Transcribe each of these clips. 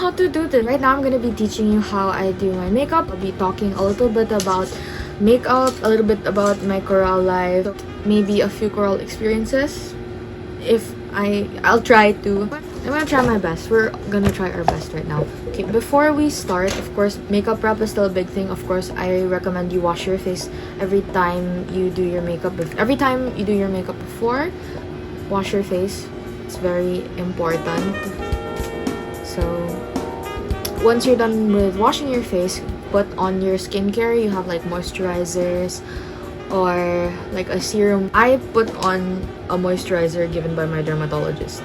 how to do this. Right now I'm gonna be teaching you how I do my makeup. I'll be talking a little bit about makeup, a little bit about my chorale life, maybe a few chorale experiences. If I'll try to. I'm gonna try my best. We're gonna try our best right now. Okay, before we start, of course, makeup prep is still a big thing. Of course, I recommend you wash your face every time you do your makeup. Every time you do your makeup before, wash your face. It's very important. So, once you're done with washing your face, put on your skincare. You have like moisturizers or like a serum. I put on a moisturizer given by my dermatologist.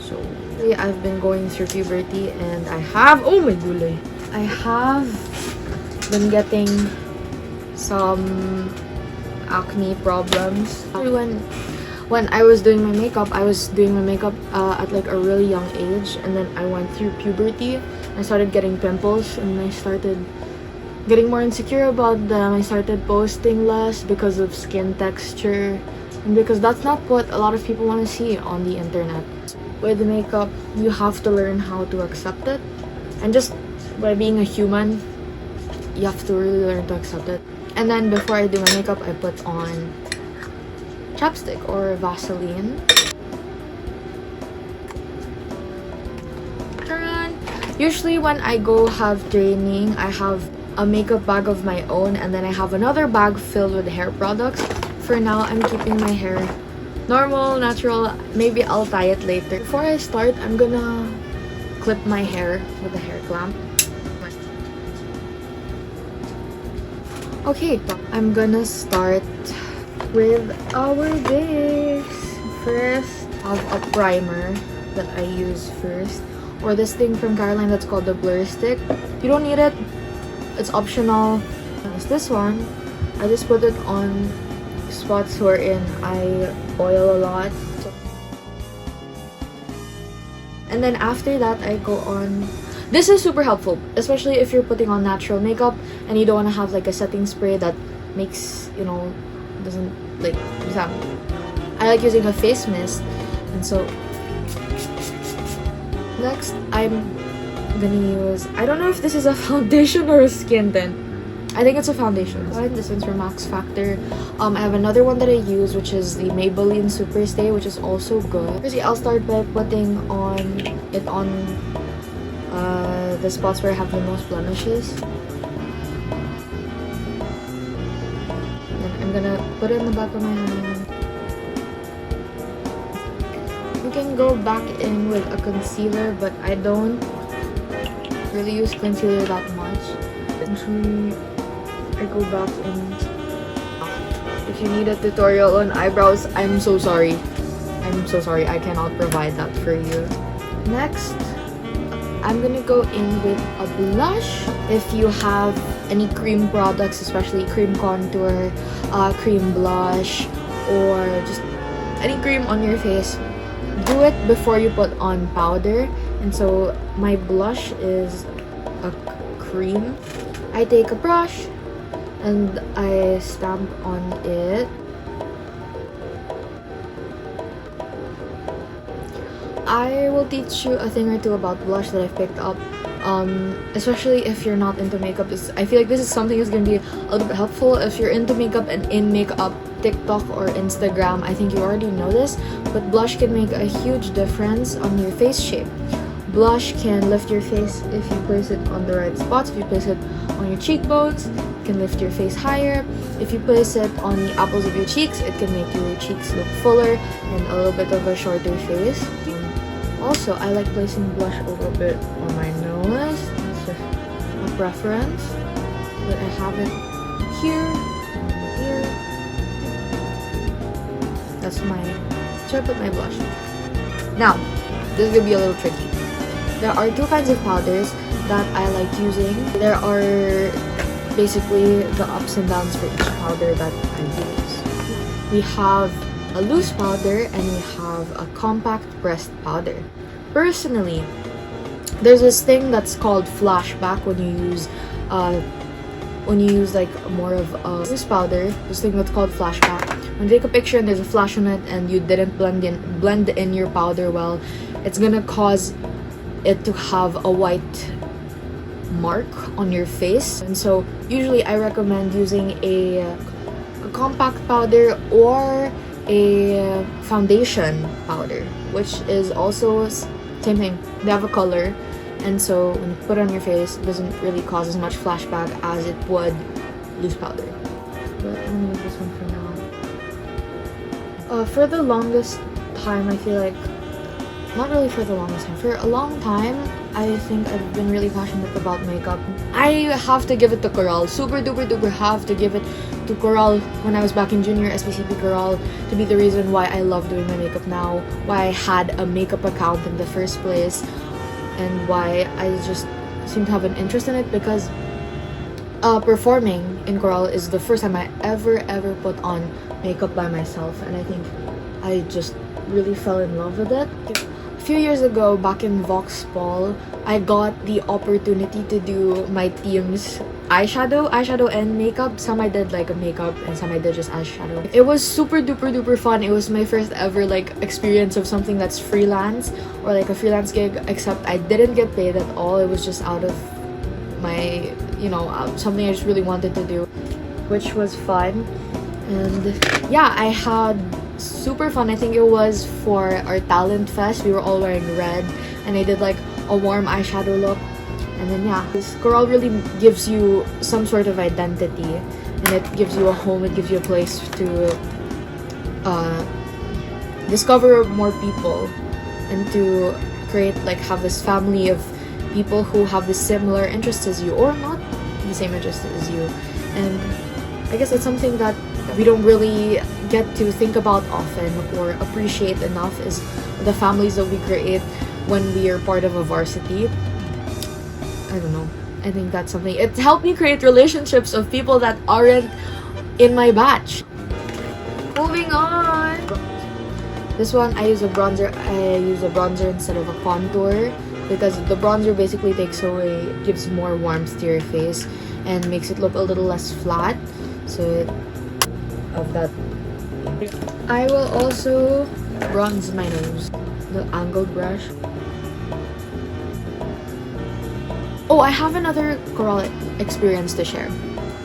So I've been going through puberty and I have been getting some acne problems. When I was doing my makeup, at like a really young age, and then I went through puberty. I started getting pimples and I started getting more insecure about them. I started posting less because of skin texture and because that's not what a lot of people want to see on the internet. With makeup, you have to learn how to accept it, and just by being a human, you have to really learn to accept it. And then before I do my makeup, I put on chapstick or Vaseline. Usually when I go have training, I have a makeup bag of my own, and then I have another bag filled with hair products. For now, I'm keeping my hair normal, natural. Maybe I'll tie it later. Before I start, I'm gonna clip my hair with a hair clamp. Okay, I'm gonna start with our base. First, I have a primer that I use first, or this thing from Caroline that's called the blur stick. You don't need it, it's optional. It's this one. I just put it on spots wherein I oil a lot. And then after that, I go on. This is super helpful, especially if you're putting on natural makeup and you don't want to have like a setting spray that makes, doesn't like, I like using a face mist. And so next I'm gonna use, I don't know if this is a foundation or a skin tint. I think it's a foundation. This one's from Max Factor. I have another one that I use, which is the Maybelline Superstay, which is also good. Firstly, I'll start by putting it on the spots where I have the most blemishes. And I'm gonna put it in the back of my hand. You can go back in with a concealer, but I don't really use concealer that much. Usually, I go back and if you need a tutorial on eyebrows, I'm so sorry. I cannot provide that for you. Next, I'm gonna go in with a blush. If you have any cream products, especially cream contour, cream blush, or just any cream on your face, do it before you put on powder. And so my blush is a cream. I take a brush and I stamp on it. I will teach you a thing or two about blush that I've picked up, especially if you're not into makeup. I feel like this is something that's going to be a little bit helpful if you're into makeup and in makeup, TikTok or Instagram. I think you already know this, but blush can make a huge difference on your face shape. Blush can lift your face if you place it on the right spots. If you place it on your cheekbones, it can lift your face higher. If you place it on the apples of your cheeks, it can make your cheeks look fuller and a little bit of a shorter face. Also, I like placing blush a little bit on my nose. It's just a preference. But I have it here. That's so I put my blush. Now, this is gonna be a little tricky. There are two kinds of powders that I like using. There are basically the ups and downs for each powder that I use. We have a loose powder and we have a compact pressed powder. Personally, there's this thing that's called flashback when you use like more of a loose powder. This thing that's called flashback. When you take a picture and there's a flash on it and you didn't blend in your powder well, it's gonna cause it to have a white mark on your face. And so usually I recommend using a compact powder or a foundation powder, which is also same thing. They have a color, and so when you put it on your face, it doesn't really cause as much flashback as it would loose powder. But I'm gonna use this one for now. For the longest time, I feel like, not really for the longest time, for a long time, I think I've been really passionate about makeup. I have to give it to Chorale. Super duper duper have to give it to Chorale when I was back in junior SPCP Chorale to be the reason why I love doing my makeup now, why I had a makeup account in the first place, and why I just seem to have an interest in it, because performing in Chorale is the first time I ever put on makeup by myself, and I think I just really fell in love with it. A few years ago, back in Vox Ball, I got the opportunity to do my team's eyeshadow and makeup. Some I did like a makeup and some I did just eyeshadow. It was super duper duper fun. It was my first ever like experience of something that's freelance, or like a freelance gig, except I didn't get paid at all. It was just out of my, something I just really wanted to do, which was fun. And yeah, I had super fun. I think it was for our talent fest. We were all wearing red and I did like a warm eyeshadow look. And then yeah, this Chorale really gives you some sort of identity, and it gives you a home, it gives you a place to discover more people and to create, like, have this family of people who have the similar interests as you, or not the same interests as you. And I guess it's something that we don't really get to think about often or appreciate enough, is the families that we create when we are part of a varsity. I don't know. I think that's something. It helped me create relationships of people that aren't in my batch. Moving on. This one, I use a bronzer. I use a bronzer instead of a contour, because the bronzer basically takes away, gives more warmth to your face and makes it look a little less flat. So of that, I will also bronze my nose, the angled brush. Oh, I have another Chorale experience to share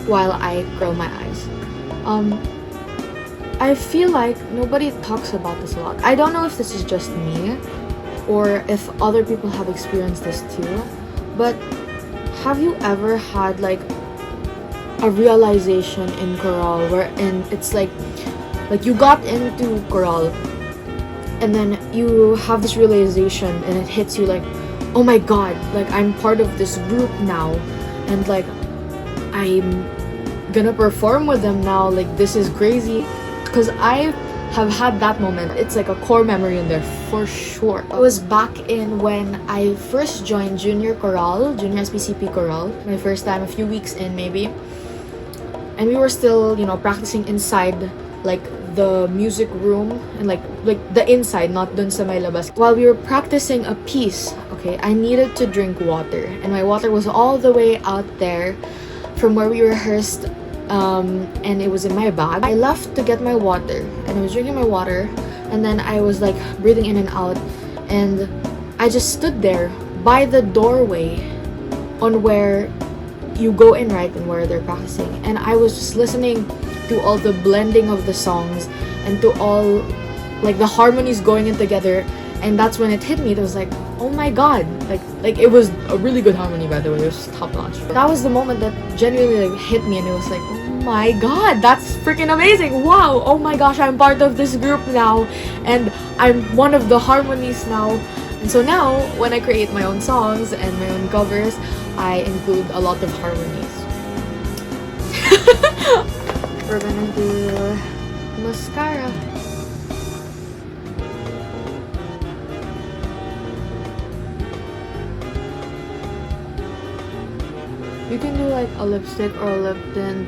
while I curl my eyes. I feel like nobody talks about this a lot. I don't know if this is just me or if other people have experienced this too, but have you ever had like a realization in Chorale wherein it's like you got into Chorale and then you have this realization and it hits you like, oh my god, like I'm part of this group now, and like I'm gonna perform with them now, like this is crazy. Because I have had that moment. It's like a core memory in there for sure. It was back in when I first joined junior chorale, junior SPCP Chorale, my first time, a few weeks in maybe, and we were still, practicing inside like the music room and like the inside, not dun sa may labas. While we were practicing a piece, okay, I needed to drink water, and my water was all the way out there from where we rehearsed, and it was in my bag. I left to get my water, and I was drinking my water, and then I was like breathing in and out, and I just stood there by the doorway on where you go in, right, and where they're practicing, and I was just listening to all the blending of the songs and to all like the harmonies going in together, and that's when it hit me. It was like, oh my god, like it was a really good harmony, by the way. It was top notch. That was the moment that genuinely like hit me, and it was like, oh my god, that's freaking amazing. Wow, oh my gosh, I'm part of this group now, and I'm one of the harmonies now. And so now when I create my own songs and my own covers, I include a lot of harmonies. We're gonna do mascara. You can do like a lipstick or a lip tint.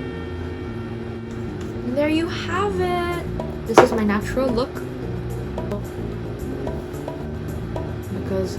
And there you have it. This is my natural look. Because